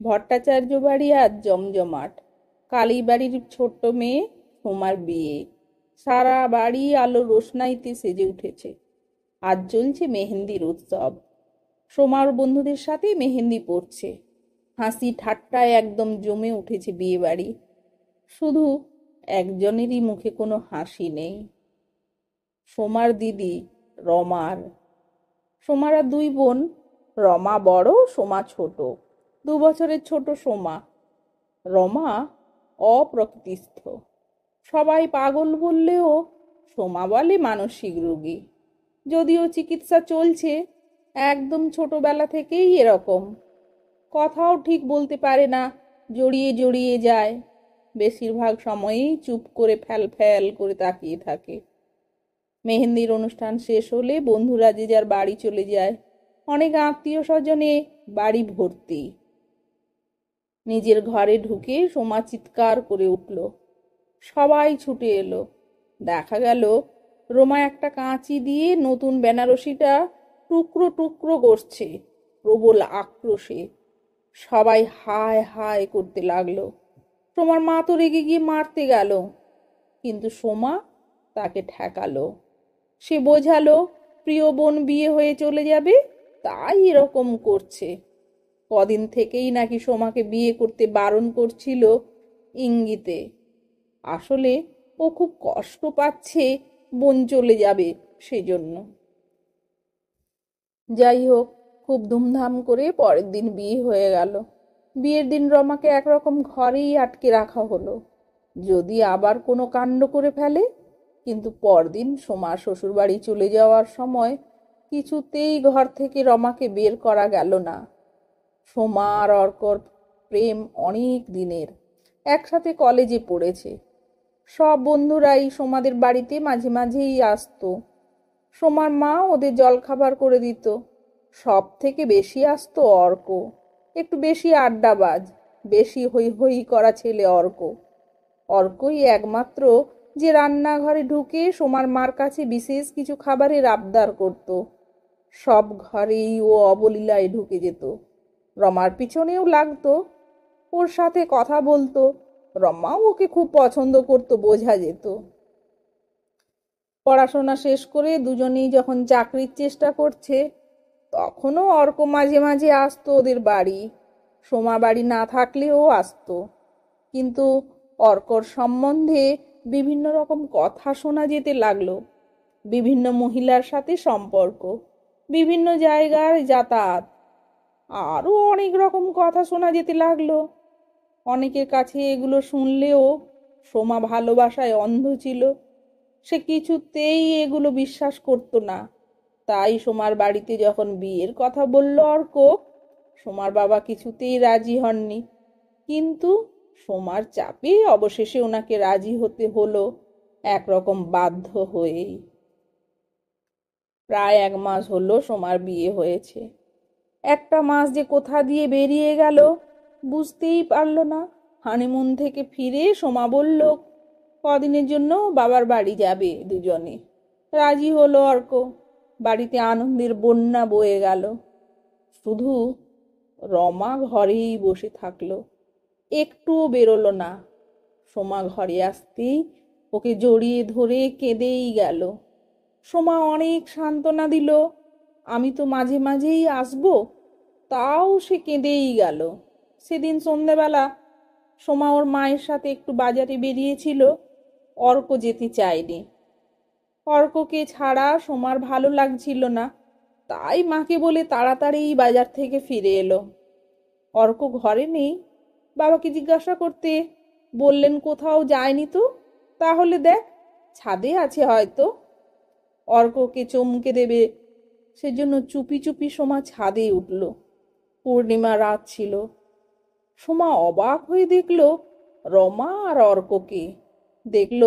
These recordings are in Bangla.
ভট্টাচার্য বাড়ি আজ জমজমাট। কালীবাড়ির ছোট্ট মেয়ে সোমার বিয়ে। সারা বাড়ি আলো রোশনাইতে সেজে উঠেছে। আজ চলছে মেহেন্দির উৎসব। সোমার বন্ধুদের সাথে মেহেন্দি পড়ছে। হাসি ঠাট্টায় একদম জমে উঠেছে বিয়ে বাড়ি। শুধু একজনেরই মুখে কোনো হাসি নেই, সোমার দিদি রমার। সোমারা দুই বোন, রমা বড়, সোমা ছোট। 2 বছরের ছোট সোমা। রমা অপ্রকৃতিস্থ। সবাই পাগল বললেও সোমা বলে মানসিক রোগী। যদিও চিকিৎসা চলছে, একদম ছোটবেলা থেকেই এরকম। কথাও ঠিক বলতে পারে না, জড়িয়ে জড়িয়ে যায়। বেশিরভাগ সময়েই চুপ করে ফ্যাল ফ্যাল করে তাকিয়ে থাকে। মেহেন্দির অনুষ্ঠান শেষ হলে বন্ধুরা যে যার বাড়ি চলে যায়। অনেক আত্মীয় স্বজনে বাড়ি ভর্তি। নিজের ঘরে ঢুকে সোমা চিৎকার করে উঠল। সবাই ছুটে এলো। দেখা গেল রোমা একটা কাঁচি দিয়ে নতুন বেনারসিটা টুকরো টুকরো করছে প্রবল আক্রোশে। সবাই হায় হায় করতে লাগলো। সোমার মা তো রেগে গিয়ে মারতে গেল, কিন্তু সোমা তাকে ঠেকালো। সে বোঝালো প্রিয় বোন বিয়ে হয়ে চলে যাবে, তাই এরকম করছে। কদিন থেকেই নাকি সোমাকে বিয়ে করতে বারণ করছিল ইঙ্গিতে। আসলে ও খুব কষ্ট পাচ্ছে বোন চলে যাবে সেজন্য। যাই হোক, খুব ধুমধাম করে পরের দিন বিয়ে হয়ে গেল। বিয়ের দিন রমাকে একরকম ঘরেই আটকে রাখা হলো, যদি আবার কোনো কাণ্ড করে ফেলে। কিন্তু পরদিন সোমা শ্বশুরবাড়ি চলে যাওয়ার সময় কিছুতেই ঘর থেকে রমাকে বের করা গেল না। সোমা আর অর্কর প্রেম অনেক দিনের। একসাথে কলেজে পড়েছে। সব বন্ধুরাই সোমাদের বাড়িতে মাঝে মাঝেই আসতো। সোমার মা ওদের জলখাবার করে দিত। সব থেকে বেশি আসতো অর্ক। একটু বেশি আড্ডাবাজ, বেশি হই হই করা ছেলে অর্ক। অর্কই একমাত্র যে রান্নাঘরে ঢুকে সোমার মার কাছে বিশেষ কিছু খাবারের আবদার করত। সব ঘরেই ও অবলীলায় ঢুকে যেত। রমার পিছনেও লাগতো, ওর সাথে কথা বলতো। রমাও ওকে খুব পছন্দ করতো, বোঝা যেত। পড়াশোনা শেষ করে দুজনেই যখন চাকরির চেষ্টা করছে, তখনও অর্ক মাঝে মাঝে আসতো ওদের বাড়ি। সোমা বাড়ি না থাকলেও আসতো। কিন্তু অর্কর সম্বন্ধে বিভিন্ন রকম কথা শোনা যেতে লাগলো। বিভিন্ন মহিলার সাথে সম্পর্ক, বিভিন্ন জায়গায় যাতায়াত, আরও অনেক রকম কথা শোনা যেতে লাগলো। অনেকের কাছে এগুলো শুনলেও সোমা ভালোবাসায় অন্ধ ছিল। সে কিছুতেই এগুলো বিশ্বাস করতো না। তাই সোমার বাড়িতে যখন বিয়ের কথা বলল অর্ক, সোমার বাবা কিছুতেই রাজি হননি। কিন্তু সোমার চাপে অবশেষে ওনাকে রাজি হতে হলো, একরকম বাধ্য হয়েই। প্রায় 1 মাস হলো সোমার বিয়ে হয়েছে। একটা মাস যে কোথা দিয়ে বেরিয়ে গেল বুঝতেই পারল না। হানিমুন থেকে ফিরে সোমা বলল কদিনের জন্য বাবার বাড়ি যাবে দুজনে। রাজি হলো অর্ক। বাড়িতে আনন্দের বন্যা বয়ে গেল। শুধু রমা ঘরেই বসে থাকলো, একটুও বেরোলো না। সোমা ঘরে আসতেই ওকে জড়িয়ে ধরে কেঁদেই গেল। সোমা অনেক সান্ত্বনা দিল, আমি তো মাঝে মাঝেই আসবো। তাও সে কেঁদেই গেল। সেদিন সন্ধ্যেবেলা সোমা ওর মায়ের সাথে একটু বাজারে বেরিয়েছিল। অর্ক যেতে চায়নি। অর্ককে ছাড়া সোমার ভালো লাগছিল না, তাই মাকে বলে তাড়াতাড়ি বাজার থেকে ফিরে এলো। অর্ক ঘরে নেই। বাবাকে জিজ্ঞাসা করতে বললেন কোথাও যায়নি তো। তাহলে দেখ, ছাদে আছে হয়তো। অর্ককে চমকে দেবে সেজন্য চুপি চুপি সোমা ছাদে উঠল। পূর্ণিমা রাত ছিল। সোমা অবাক হয়ে দেখল রমা আর অর্ককে। দেখল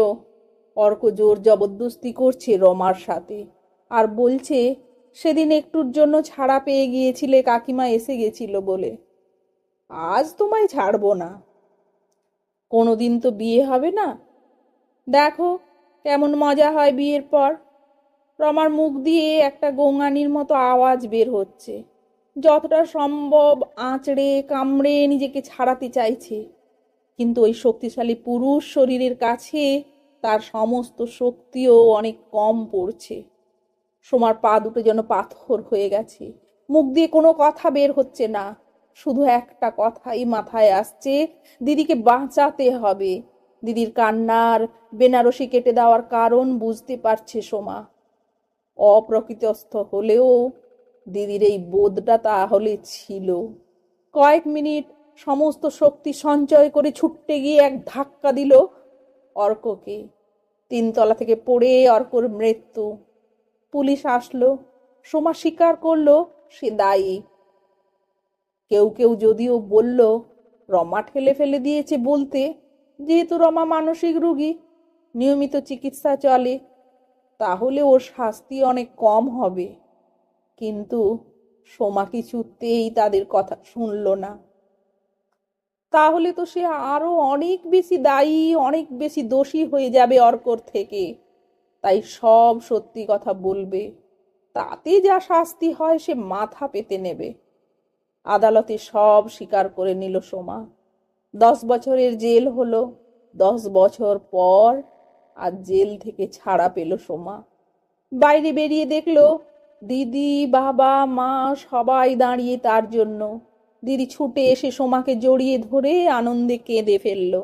অর্ক জোর জবরদস্তি করছে রমার সাথে, আর বলছে সেদিন একটুর জন্য ছাড়া পেয়ে গিয়েছিলে, কাকিমা এসে গেছিল বলে। আজ তোমায় ছাড়বো না। কোনোদিন তো বিয়ে হবে না, দেখো কেমন মজা হয় বিয়ের পর। রমার মুখ দিয়ে একটা গোঙানির মতো আওয়াজ বের হচ্ছে। যতটা সম্ভব আঁচড়ে কামড়ে নিজেকে ছাড়াতে চাইছে, কিন্তু ওই শক্তিশালী পুরুষ শরীরের কাছে তার সমস্ত শক্তিও অনেক কম পড়ছে। সোমার পা দুটো যেন পাথর হয়ে গেছে, মুখ দিয়ে কোনো কথা বের হচ্ছে না, শুধু একটা কথাই মাথায় আসছে, দিদিকে বাঁচাতে হবে। দিদির কান্নার বেনারসি কেটে দেওয়ার কারণ বুঝতে পারছে সোমা। অপ্রকৃতস্থ হলেও দিদির এই বোধটা তাহলে ছিল। কয়েক মিনিট সমস্ত শক্তি সঞ্চয় করে ছুটতে গিয়ে এক ধাক্কা দিল অর্ককে। 3 তলা থেকে পড়ে অর্কর মৃত্যু। পুলিশ আসলো, সোমা স্বীকার করলো সে দায়ী। কেউ কেউ যদিও বলল রমা ঠেলে ফেলে দিয়েছে বলতে, যেহেতু রমা মানসিক রোগী, নিয়মিত চিকিৎসা চলে, তাহলে ওর শাস্তি অনেক কম হবে। কিন্তু সোমা কিছুতেই তাদের কথা শুনল না। তাহলে তো সে আরো অনেক বেশি দায়ী, অনেক বেশি দোষী হয়ে যাবে অর্কর থেকে। তাই সব সত্যি কথা বলবে, তাতে যা শাস্তি হয় সে মাথা পেতে নেবে। আদালতে সব স্বীকার করে নিল সোমা। 10 বছরের জেল হলো। 10 বছর পর আর জেল থেকে ছাড়া পেল সোমা। বাইরে বেরিয়ে দেখলো দিদি, বাবা, মা সবাই দাঁড়িয়ে তার জন্য। দিদি ছুটে এসে সোমাকে জড়িয়ে ধরে আনন্দে কেঁদে ফেললো।